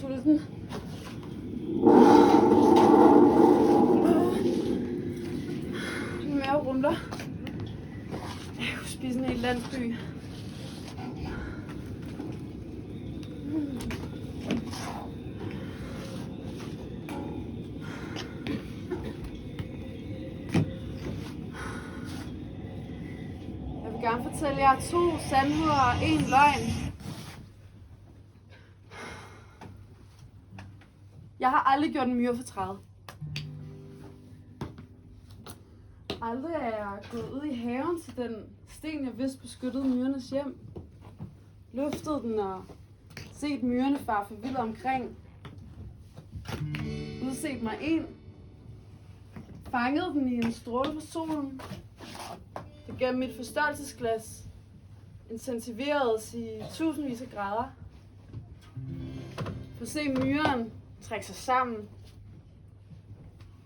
sulten. Min mave rumler. Jeg kunne spise en hel landsby. Jeg vil gerne fortælle jer 2 sandheder og 1 løgn. Jeg har aldrig gjort en myrefortræd. Aldrig er jeg gået ud i haven til den sten, jeg vidste beskyttede myrenes hjem. Løftede den og set myrerne fare forvildet omkring. Udset mig en. Fangede den i en stråle fra solen. Det gav mit forstørrelsesglas intensiveredes i tusindvis af grader. For se myren trække sig sammen.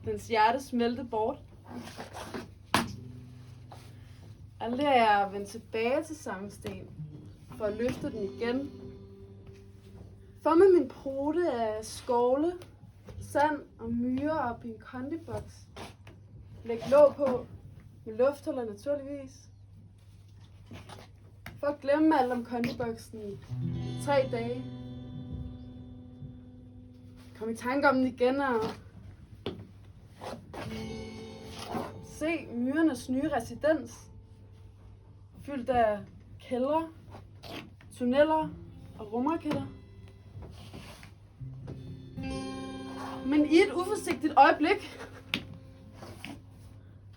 Dens hjerte smelte bort. Aldrig er jeg vendt tilbage til samme sten for at løfte den igen. For med min pote af skovle, sand og myrer op i en kondiboks. Læg låg på med lufthuller naturligvis. For at glemme alt om kondiboksen i 3 dage. Kom i tanke om den igen og se myrernes nye residens. Fyldt af kældre, tunneller og rumraketter. Men i et uforsigtigt øjeblik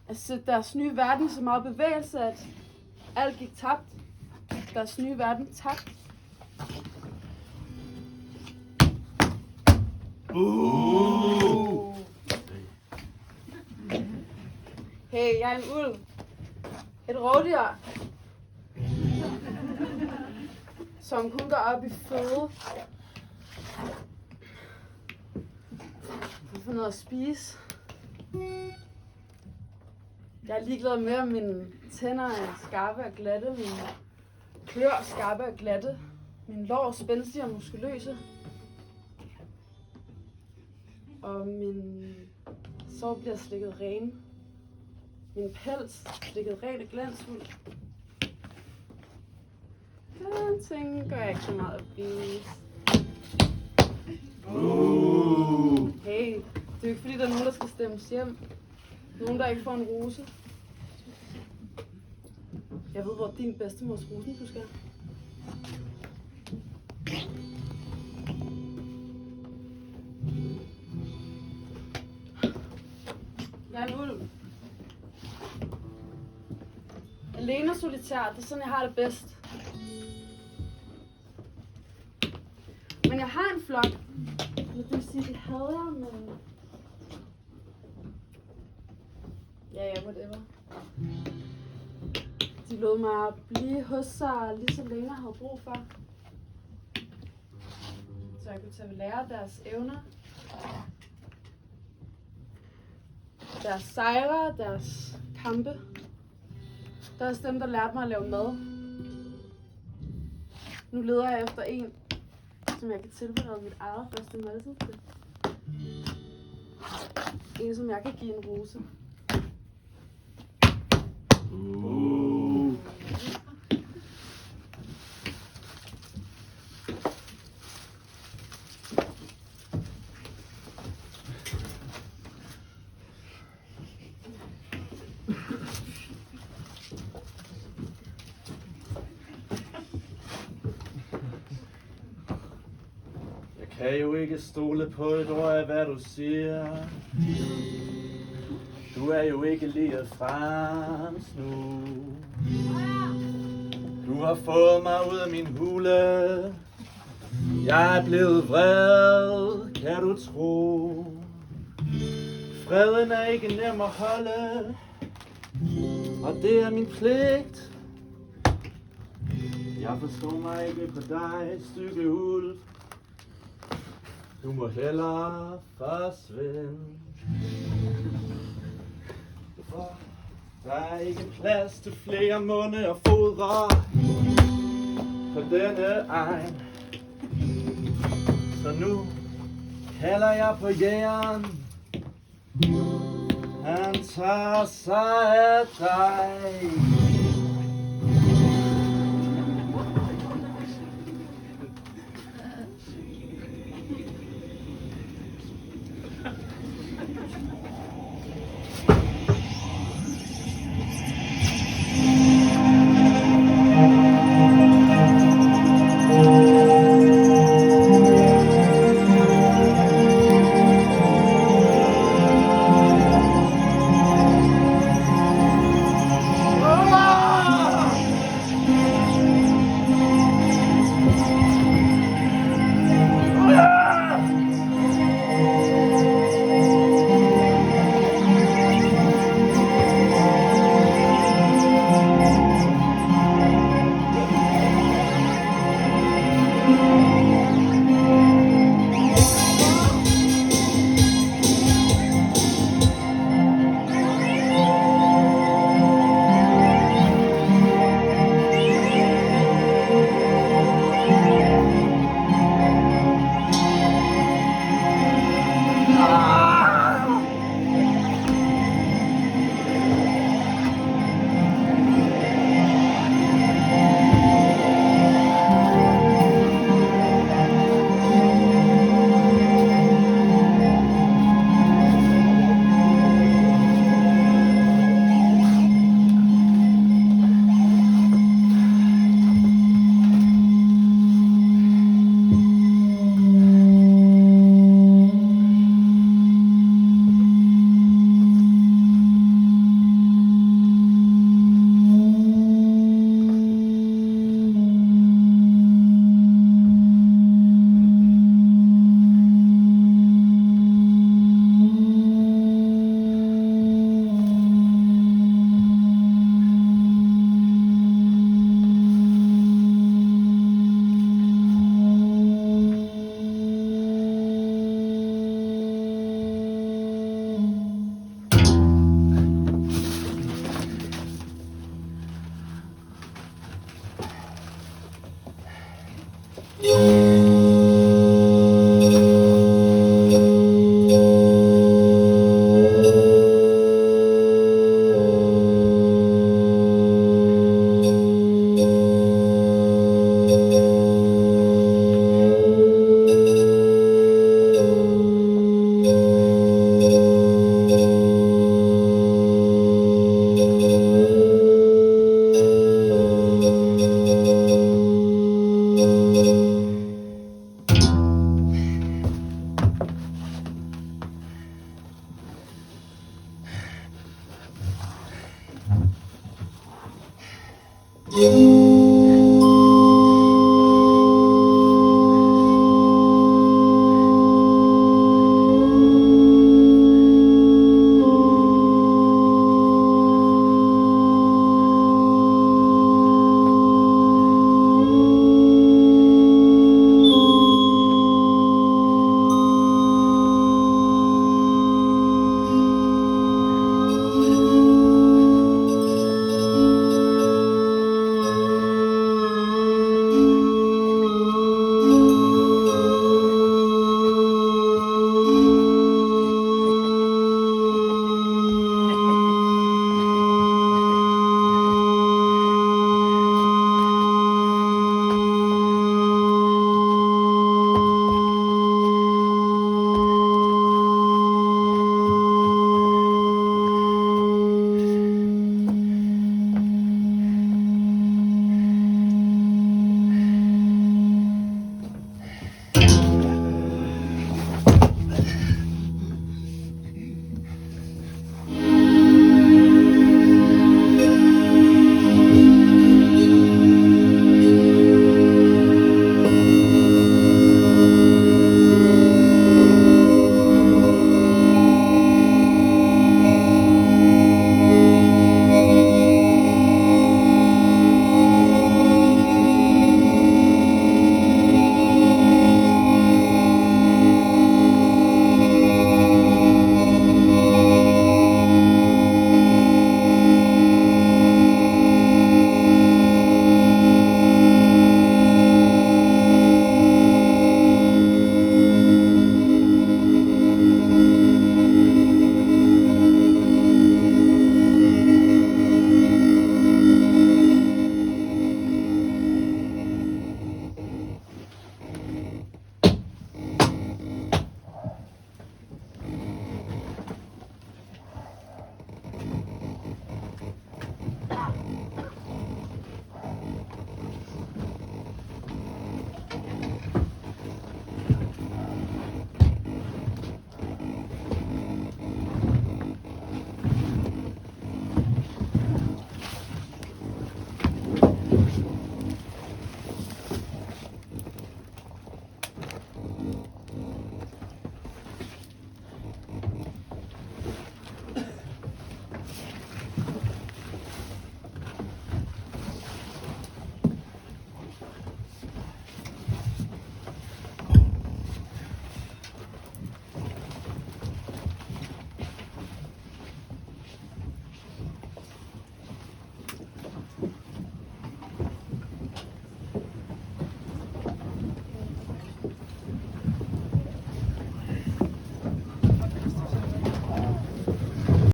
at sætte deres nye verden så meget bevægelse, at alt gik tabt. Deres nye verden tabt. Hey, jeg er en ulv. Et rovdyr. Som kun går op i føde. For noget at spise. Jeg er ligeglad med, om mine tænder er skarpe og glatte, mine klør er skarpe og glatte, mine lår spændstige og muskuløse, og min sår bliver slikket ren, min pels slikket ren og glansfuld. Den ting gør jeg ikke så meget at vise. Hey, det er jo ikke fordi, der er nogen, der skal stemmes hjem. Nogen, der ikke får en rose. Jeg ved, hvor din bedstemors rosenbusk er. Jeg er en ulv. Alene og solitær, det er sådan, jeg har det bedst. Men jeg har en flok. Det vil sige, det havde jeg, men... Ja, whatever. De lod mig blive hos sig lige så længe jeg havde brug for. Så jeg kunne tage ved lære deres evner. Deres sejre, deres kampe. Der er også dem, der lærte mig at lave mad. Nu leder jeg efter en, som jeg kan tilberede mit eget første måltid til. En, som jeg kan give en rose. Jeg kan jo ikke stole på et ord af, hvad du siger. Du er jo ikke lige frem nu. Du har fået mig ud af min hule. Jeg er blevet vred, kan du tro. Freden er ikke nem at holde, og det er min pligt. Jeg forstår mig ikke på dig, stykke ulv. Du må hellere forsvinde. For der er ikke plads til flere munde og fodre på denne egen. Så Nu kalder jeg på jægeren. Han tager sig af dig.